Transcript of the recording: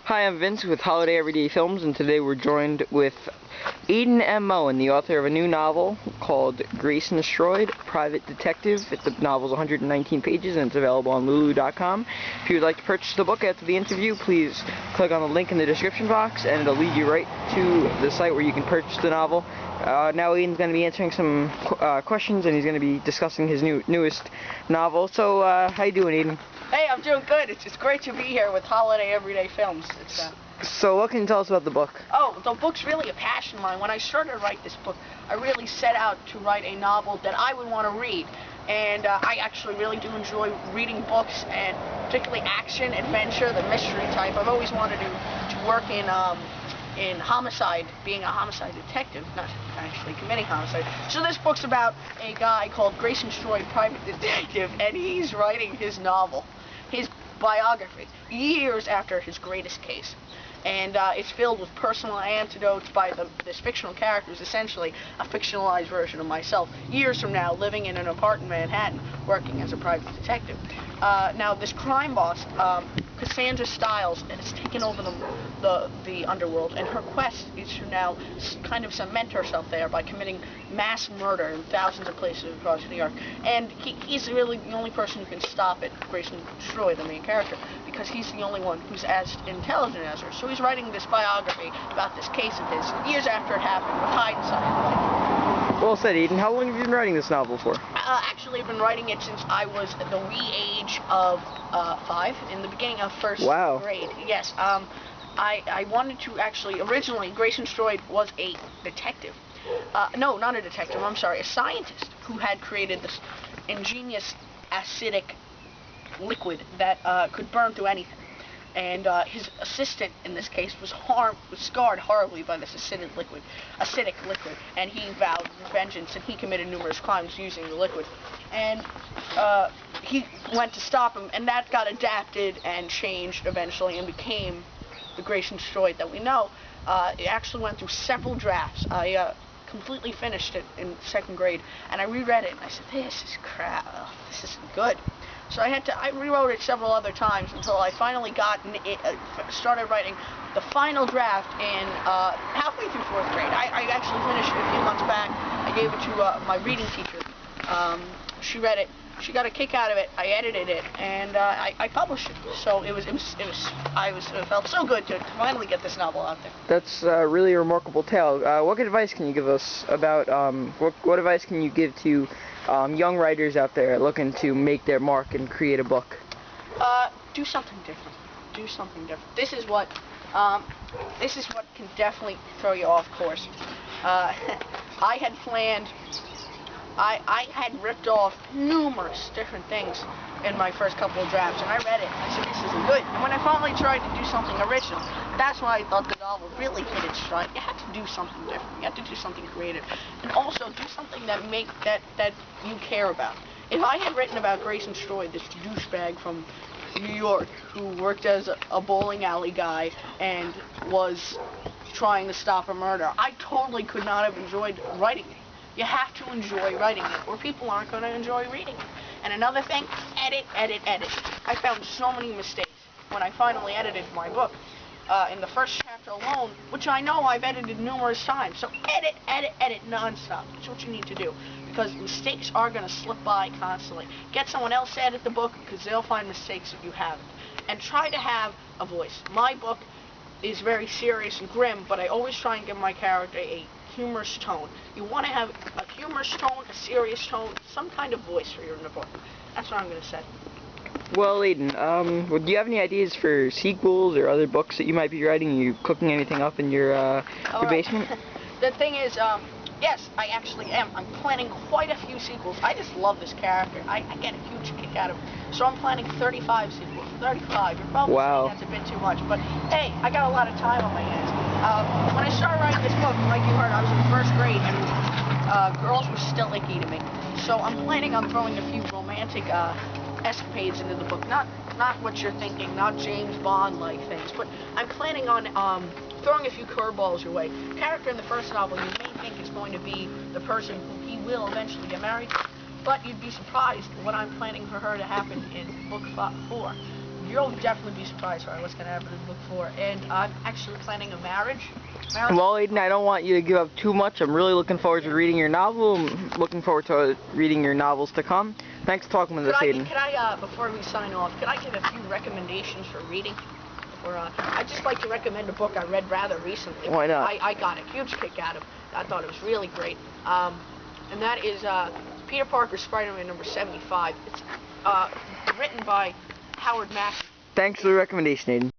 Hi, I'm Vince with Holiday Everyday Films, and today we're joined with Aidan M, and the author of a new novel called Grayson Stroud, Private Detective. The novel's 119 pages, and it's available on Lulu.com. If you would like to purchase the book after the interview, please click on the link in the description box, and it'll lead you right to the site where you can purchase the novel. Now Aidan's going to be answering some questions, and he's going to be discussing his newest novel. So, how you doing, Aidan? Hey, I'm doing good. It's great to be here with Holiday Everyday Films. So what can you tell us about the book? Oh, the book's really a passion of mine. When I started to write this book, I really set out to write a novel that I would want to read. And I actually really do enjoy reading books, and particularly action, adventure, the mystery type. I've always wanted to work in homicide, being a homicide detective, not actually committing homicide. So this book's about a guy called Grayson Stroud, Private Detective, and he's writing his novel, his biography, years after his greatest case. And it's filled with personal anecdotes by this fictional character, who's essentially a fictionalized version of myself, years from now, living in an apartment in Manhattan, working as a private detective. Now, this crime boss, Cassandra Stiles, has taken over the underworld, and her quest is to now kind of cement herself there by committing mass murder in thousands of places across New York. And he's really the only person who can stop it, Grayson Stroud, the main character, because he's the only one who's as intelligent as her. So he's writing this biography about this case of his years after it happened, with hindsight. Well said, Aidan. How long have you been writing this novel for? Actually, I've been writing it since I was the wee age of 5, in the beginning of first grade. Yes. I wanted to actually, originally, Grayson Stroud was a detective. No, not a detective, I'm sorry, a scientist who had created this ingenious acidic liquid that could burn through anything. And his assistant, in this case, was scarred horribly by this acidic liquid, and he vowed vengeance, and he committed numerous crimes using the liquid. And he went to stop him, and that got adapted and changed eventually and became the Grayson Stroud that we know. It actually went through several drafts. I completely finished it in 2nd grade, and I reread it, and I said, this is crap, this isn't good. So I rewrote it several other times until I finally started writing the final draft in halfway through 4th grade. I actually finished it a few months back. I gave it to my reading teacher. She read it. She got a kick out of it. I edited it, and I published it. So it felt so good to finally get this novel out there. That's a really remarkable tale. What advice can you give us about what advice can you give to young writers out there looking to make their mark and create a book? Do something different. Do something different. This is what can definitely throw you off course. I had planned. I had ripped off numerous different things in my first couple of drafts, and I read it, and I said, this isn't good. And when I finally tried to do something original, that's when I thought the novel really hit its stride. You have to do something different. You have to do something creative. And also, do something that you care about. If I had written about Grayson Stroud, this douchebag from New York, who worked as a bowling alley guy and was trying to stop a murder, I totally could not have enjoyed writing it. You have to enjoy writing it, or people aren't going to enjoy reading it. And another thing, edit. I found so many mistakes when I finally edited my book. In the first chapter alone, which I know I've edited numerous times. So edit non-stop. That's what you need to do, because mistakes are going to slip by constantly. Get someone else to edit the book, because they'll find mistakes that you haven't. And try to have a voice. My book is very serious and grim, but I always try and give my character a humorous tone. You want to have a humorous tone, a serious tone, some kind of voice for your book. That's what I'm going to say. Well, Aidan, do you have any ideas for sequels or other books that you might be writing? Are you cooking anything up in your basement? The thing is, yes, I actually am. I'm planning quite a few sequels. I just love this character. I get a huge kick out of it. So I'm planning 35 sequels. 35. You're probably saying that's a bit too much, but hey, I got a lot of time on my hands. When I started writing this book, like you heard, I was in 1st grade, and girls were still icky to me. So I'm planning on throwing a few romantic escapades into the book. Not what you're thinking, not James Bond-like things, but I'm planning on throwing a few curveballs your way. The character in the first novel you may think is going to be the person who he will eventually get married to, but you'd be surprised what I'm planning for her to happen in book 4. you'll definitely be surprised by what's going to happen in book 4. And I'm actually planning a marriage. Well, Aidan, I don't want you to give up too much. I'm really looking forward to reading your novel. I'm looking forward to reading your novels to come. Thanks for talking with us, Aidan. Could I, before we sign off, could I give a few recommendations for reading? I'd just like to recommend a book I read rather recently. Why not? I got a huge kick out of. I thought it was really great. And that is Peter Parker's Spider-Man number 75. It's written by Howard Mackey. Thanks for the recommendation, Aidan.